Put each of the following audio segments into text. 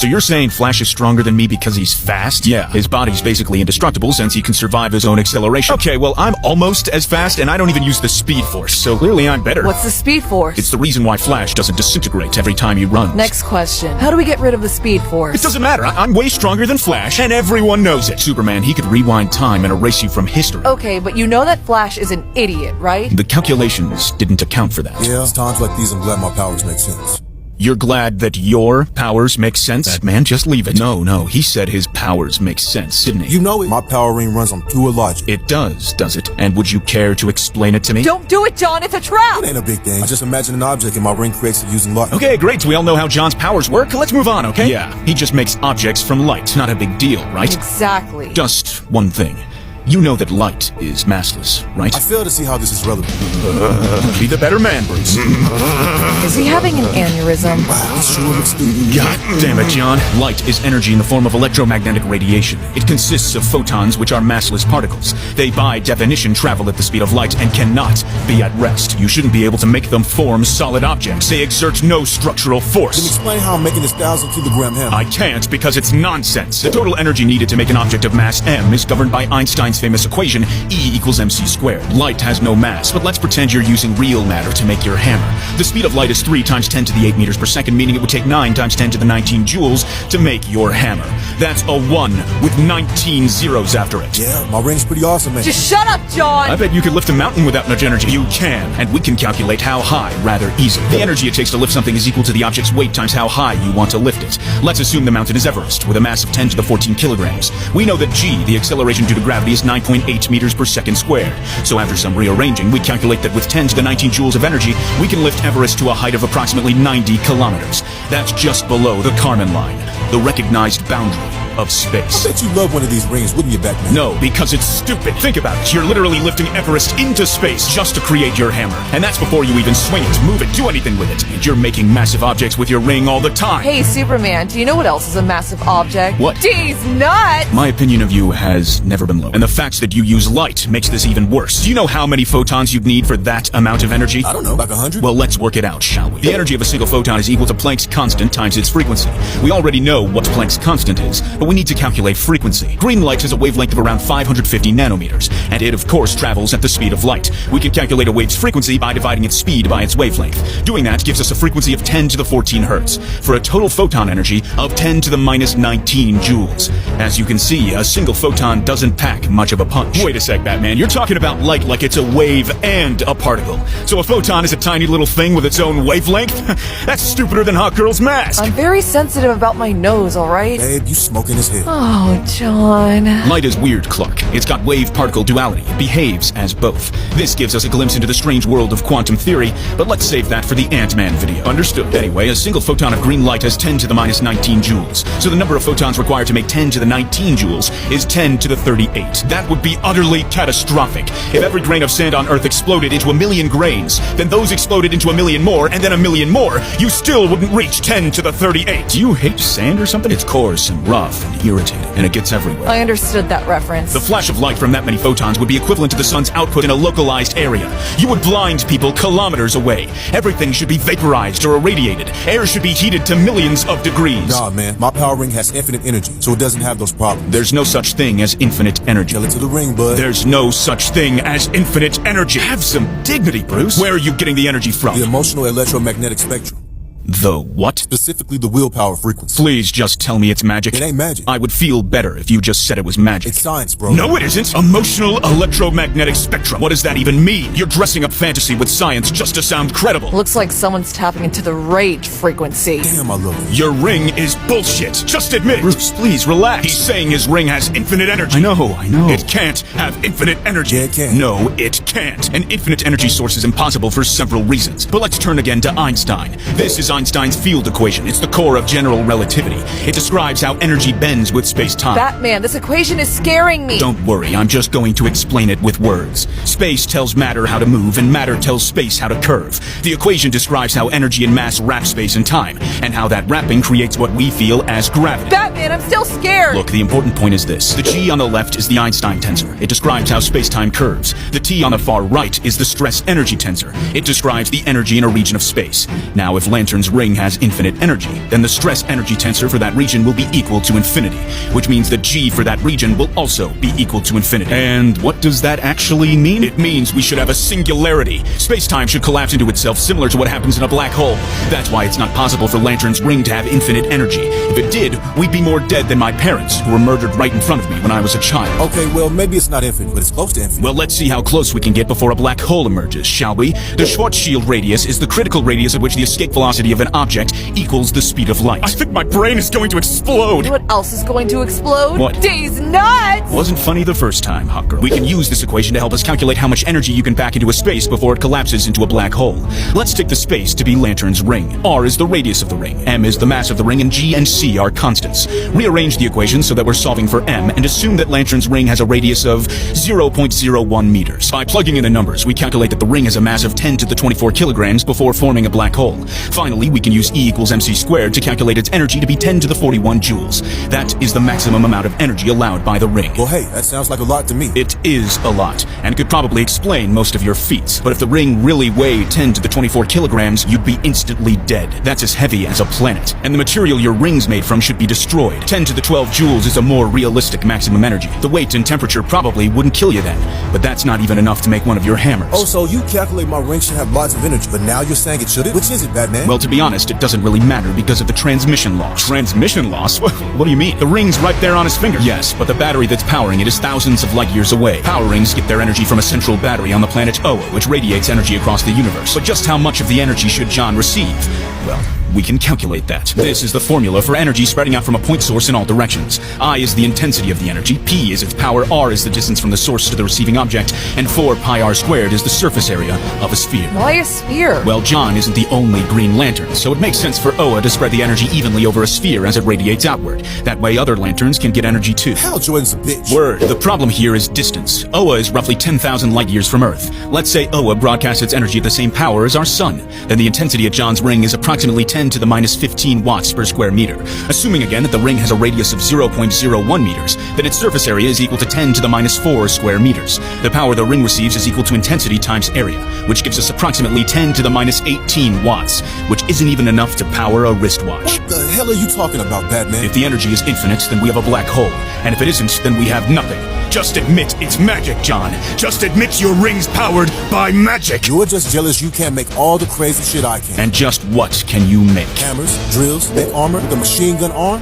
So you're saying Flash is stronger than me because he's fast? Yeah, his body's basically indestructible since he can survive his own acceleration. Okay, well, I'm almost as fast and I don't even use the Speed Force, so clearly I'm better. What's the Speed Force? It's the reason why Flash doesn't disintegrate every time he runs. Next question. How do we get rid of the Speed Force? It doesn't matter. I'm way stronger than Flash, and everyone knows it. Superman, he could rewind time and erase you from history. Okay, but you know that Flash is an idiot, right? The calculations didn't account for that. Yeah, it's times like these I'm glad my powers make sense. You're glad that your powers make sense? Batman, just leave it. No, he said his powers make sense, didn't he? You know it. My power ring runs on pure logic. It does it? And would you care to explain it to me? Don't do it, John! It's a trap! It ain't a big thing. I just imagine an object and my ring creates it using logic. Okay, great. We all know how John's powers work. Let's move on, okay? Yeah, he just makes objects from light. Not a big deal, right? Exactly. Just one thing. You know that light is massless, right? I fail to see how this is relevant. Be the better man, Bruce. Is he having an aneurysm? Wow, this sure looks stupid. God damn it, John. Light is energy in the form of electromagnetic radiation. It consists of photons, which are massless particles. They, by definition, travel at the speed of light and cannot be at rest. You shouldn't be able to make them form solid objects. They exert no structural Can you force. explain how I'm making this 1,000-kilogram hammer? I can't because it's nonsense. The total energy needed to make an object of mass m is governed by Einstein's famous equation, E equals mc squared. Light has no mass, but let's pretend you're using real matter to make your hammer. The speed of light is 3 times 10 to the 8 meters per second, meaning it would take 9 times 10 to the 19 joules to make your hammer. That's a 1 with 19 zeros after it. Yeah, my ring's pretty awesome, man. Just shut up, John! I bet you could lift a mountain without much energy. You can, and we can calculate how high rather easily. The energy it takes to lift something is equal to the object's weight times how high you want to lift it. Let's assume the mountain is Everest, with a mass of 10 to the 14 kilograms. We know that g, the acceleration due to gravity, is 9.8 meters per second squared. So after some rearranging, we calculate that with 10 to the 19 joules of energy, we can lift Everest to a height of approximately 90 kilometers. That's just below the Kármán line, the recognized boundary of space. I bet you love one of these rings, wouldn't you, Batman? No, because it's stupid. Think about it. You're literally lifting Everest into space just to create your hammer. And that's before you even swing it, move it, do anything with it. And you're making massive objects with your ring all the time. Hey, Superman, do you know what else is a massive object? What? He's nuts! My opinion of you has never been low. And the fact that you use light makes this even worse. Do you know how many photons you'd need for that amount of energy? I don't know, like 100? Well, let's work it out, shall we? The energy of a single photon is equal to Planck's constant times its frequency. We already know what Planck's constant is, but we need to calculate frequency. Green light has a wavelength of around 550 nanometers, and it, of course, travels at the speed of light. We can calculate a wave's frequency by dividing its speed by its wavelength. Doing that gives us a frequency of 10 to the 14 hertz, for a total photon energy of 10 to the minus 19 joules. As you can see, a single photon doesn't pack much of a punch. Wait a sec, Batman. You're talking about light like it's a wave and a particle. So a photon is a tiny little thing with its own wavelength? That's stupider than Hot Girl's mask. I'm very sensitive about my nose, alright? Babe, you smoking his head. Oh, John. Light is weird, Clark. It's got wave-particle duality. It behaves as both. This gives us a glimpse into the strange world of quantum theory, but let's save that for the Ant-Man video. Understood. Anyway, a single photon of green light has 10 to the minus 19 joules. So the number of photons required to make 10 to the 19 joules is 10 to the 38. That would be utterly catastrophic. If every grain of sand on Earth exploded into a million grains, then those exploded into a million more, and then a million more, you still wouldn't reach 10 to the 38. Do you hate sand or something? It's coarse and rough and irritating, and it gets everywhere. I understood that reference. The flash of light from that many photons would be equivalent to the sun's output in a localized area. You would blind people kilometers away. Everything should be vaporized or irradiated. Air should be heated to millions of degrees. Nah, man. My power ring has infinite energy, so it doesn't have those problems. There's no such thing as infinite energy. Tell it to the ring, bud. There's no such thing as infinite energy. Have some dignity, Bruce. Where are you getting the energy from? The emotional electromagnetic spectrum. The what? Specifically the willpower frequency. Please just tell me it's magic. It ain't magic. I would feel better if you just said it was magic. It's science, bro. No, it isn't. Emotional electromagnetic spectrum. What does that even mean? You're dressing up fantasy with science just to sound credible. Looks like someone's tapping into the rage frequency. Damn, I love it. Your ring is bullshit. Just admit it. Bruce, please relax. He's saying his ring has infinite energy. I know. It can't have infinite energy. Yeah, it can. No, it can't. An infinite energy source is impossible for several reasons. But let's turn again to Einstein. This is Einstein's field equation. It's the core of general relativity. It describes how energy bends with space-time. Batman, this equation is scaring me. Don't worry, I'm just going to explain it with words. Space tells matter how to move, and matter tells space how to curve. The equation describes how energy and mass wrap space and time, and how that wrapping creates what we feel as gravity. Batman, I'm still scared. Look, the important point is this. The G on the left is the Einstein tensor. It describes how space-time curves. The T on the far right is the stress-energy tensor. It describes the energy in a region of space. Now, if lanterns lantern's ring has infinite energy, then the stress energy tensor for that region will be equal to infinity, which means that G for that region will also be equal to infinity. And what does that actually mean? It means we should have a singularity. Space-time should collapse into itself similar to what happens in a black hole. That's why it's not possible for lantern's ring to have infinite energy. If it did, we'd be more dead than my parents, who were murdered right in front of me when I was a child. Okay, well, maybe it's not infinite, but it's close to infinite. Well, let's see how close we can get before a black hole emerges, shall we? The Schwarzschild radius is the critical radius at which the escape velocity of an object equals the speed of light. I think my brain is going to explode! You know what else is going to explode? What? Days nuts! Wasn't funny the first time, hot girl. We can use this equation to help us calculate how much energy you can pack into a space before it collapses into a black hole. Let's take the space to be lantern's ring. R is the radius of the ring, M is the mass of the ring, and G and C are constants. Rearrange the equation so that we're solving for M, and assume that lantern's ring has a radius of 0.01 meters. By plugging in the numbers, we calculate that the ring has a mass of 10 to the 24 kilograms before forming a black hole. Finally, we can use E equals mc squared to calculate its energy to be 10 to the 41 joules. That is the maximum amount of energy allowed by the ring. Well, hey, that sounds like a lot to me. It is a lot, and could probably explain most of your feats. But if the ring really weighed 10 to the 24 kilograms, you'd be instantly dead. That's as heavy as a planet. And the material your ring's made from should be destroyed. 10 to the 12 joules is a more realistic maximum energy. The weight and temperature probably wouldn't kill you then, but that's not even enough to make one of your hammers. Oh, so you calculate my ring should have lots of energy, but now you're saying it shouldn't? Which is it, Batman? Well, to be honest, it doesn't really matter because of the transmission loss. Transmission loss? What do you mean? The ring's right there on his finger. Yes, but the battery that's powering it is thousands of light years away. Power rings get their energy from a central battery on the planet Oa, which radiates energy across the universe. But just how much of the energy should John receive? Well, we can calculate that. This is the formula for energy spreading out from a point source in all directions. I is the intensity of the energy, P is its power, R is the distance from the source to the receiving object, and 4 pi r squared is the surface area of a sphere. Why a sphere? Well, John isn't the only Green Lantern, so it makes sense for Oa to spread the energy evenly over a sphere as it radiates outward. That way other lanterns can get energy too. Hal Jordan's a bitch. Word. The problem here is distance. Oa is roughly 10,000 light years from Earth. Let's say Oa broadcasts its energy at the same power as our sun. Then the intensity at John's ring is approximately 10 to the minus 15 watts per square meter. Assuming again that the ring has a radius of 0.01 meters, then its surface area is equal to 10 to the minus 4 square meters. The power the ring receives is equal to intensity times area, which gives us approximately 10 to the minus 18 watts, which isn't even enough to power a wristwatch. What the hell are you talking about, Batman? If the energy is infinite, then we have a black hole. And if it isn't, then we have nothing. Just admit it's magic, John. Just admit your ring's powered by magic. You're just jealous you can't make all the crazy shit I can. And just what can you make? Hammers, drills, make armor, the machine gun arm.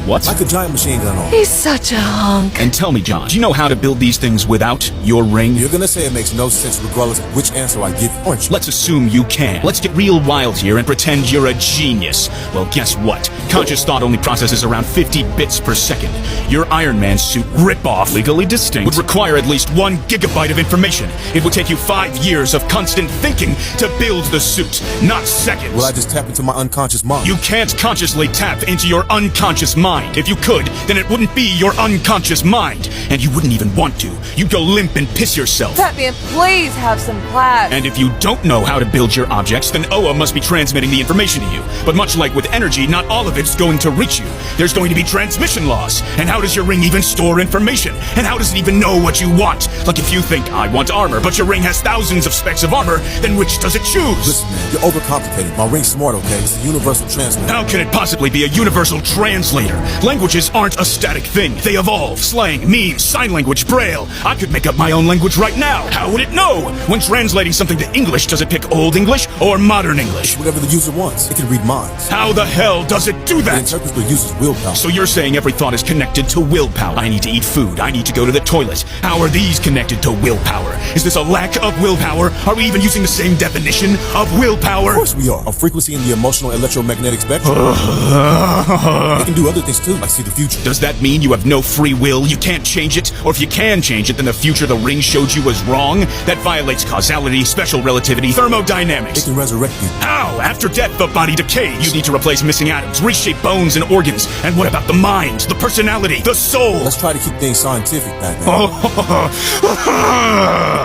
What? Like a giant machine gun arm. He's such a hunk. And tell me, John, do you know how to build these things without your ring? You're gonna say it makes no sense regardless of which answer I give, aren't you? Let's assume you can. Let's get real wild here and pretend you're a genius. Well, guess what? Conscious thought only processes around 50 bits per second. Your Iron Man suit rip-off, legally distinct, would require at least 1 gigabyte of information. It would take you 5 years of constant thinking to build the suit, not seconds. Will I just tap into my unconscious mind? You can't consciously tap into your unconscious mind. If you could, then it wouldn't be your unconscious mind. And you wouldn't even want to. You'd go limp and piss yourself. Batman, please have some class. And if you don't know how to build your objects, then Oa must be transmitting the information to you. But much like with energy, not all of it's going to reach you. There's going to be transmission loss. And how does your ring even store information? And how does it even know what you want? Like if you think, I want armor, but your ring has thousands of specs of armor, then which does it choose? Listen, man, you're overcomplicated. My ring's smart, okay? It's a universal translator. How can it possibly be a universal translator? Languages aren't a static thing. They evolve. Slang, memes, sign language, braille. I could make up my own language right now. How would it know? When translating something to English, does it pick Old English or Modern English? Whatever the user wants. It can read minds. How the hell does it do It that? interprets the user's willpower. So you're saying every thought is connected to willpower. I need to eat food. I need to go to the toilet. How are these connected to willpower? Is this a lack of willpower? Are we even using the same definition of willpower? Of course we are. A frequency in the emotional electromagnetic spectrum. It can do other things too, like see the future. Does that mean you have no free will? You can't change it? Or if you can change it, then the future the ring showed you was wrong? That violates causality, special relativity, It thermodynamics. can resurrect you. How? After death, the body decays. You need to replace missing atoms, reshape bones and organs. And what about the mind, the personality, the soul? Let's try to keep things scientific, Batman.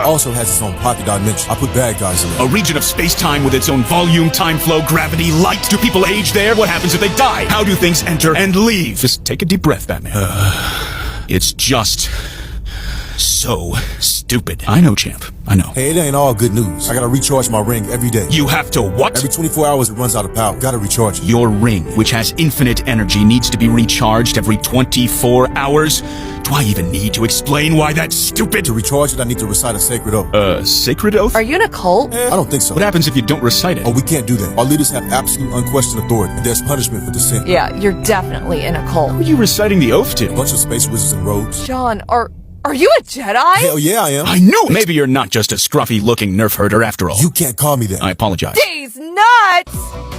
It also has its own pocket dimension. I put bad guys in A there. region of space-time with its own volume, time flow, gravity, light. Do people age there? What happens if they die? How do things enter and leave? Just take a deep breath, Batman. It's just So stupid. I know, champ. I know. Hey, it ain't all good news. I gotta recharge my ring every day. You have to what? Every 24 hours it runs out of power. Gotta recharge it. Your ring, which has infinite energy, needs to be recharged every 24 hours? Do I even need to explain why that's stupid? To recharge it, I need to recite a sacred oath. Sacred oath? Are you in a cult? I don't think so. What happens if you don't recite it? Oh, we can't do that. Our leaders have absolute unquestioned authority, and there's punishment for dissent. Yeah, you're definitely in a Who cult. are you reciting the oath A to? bunch of space wizards in robes. John, are you a Jedi? Hell yeah, I am. I knew it! Maybe you're not just a scruffy-looking nerf herder after all. You can't call me that. I apologize. These nuts!